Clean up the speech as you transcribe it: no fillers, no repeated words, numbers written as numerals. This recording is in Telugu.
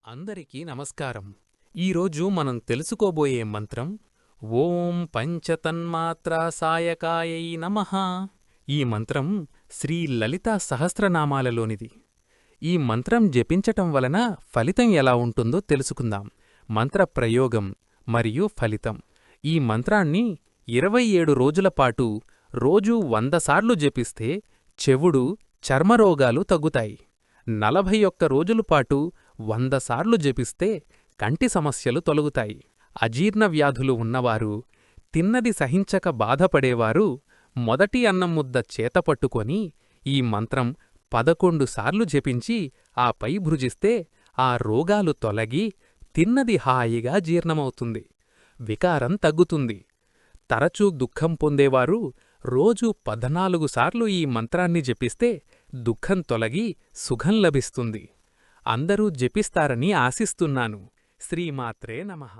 అందరికీ నమస్కారం. ఈరోజు మనం తెలుసుకోబోయే మంత్రం ఓం పంచతన్మాత్రా సాయకాయై నమః. ఈ మంత్రం శ్రీ లలితా సహస్రనామాలలోనిది. ఈ మంత్రం జపించటం వలన ఫలితం ఎలా ఉంటుందో తెలుసుకుందాం. మంత్ర ప్రయోగం మరియు ఫలితం. ఈ మంత్రాన్ని 27 రోజులపాటు రోజూ 100 సార్లు జపిస్తే చెవుడు, చర్మరోగాలు తగ్గుతాయి. 41 రోజులపాటు 100 సార్లు జపిస్తే కంటి సమస్యలు తొలగుతాయి. అజీర్ణ వ్యాధులు ఉన్నవారు, తిన్నది సహించక బాధపడేవారు మొదటి అన్నం ముద్ద చేతపట్టుకొని ఈ మంత్రం 11 సార్లు జపించి ఆపై భుజిస్తే ఆ రోగాలు తొలగి తిన్నది హాయిగా జీర్ణమవుతుంది. వికారం తగ్గుతుంది. తరచూ దుఃఖం పొందేవారు రోజూ 14 సార్లు ఈ మంత్రాన్ని జపిస్తే దుఃఖం తొలగి సుఖం లభిస్తుంది. అందరూ జపిస్తారని ఆశిస్తున్నాను. శ్రీమాత్రే నమః.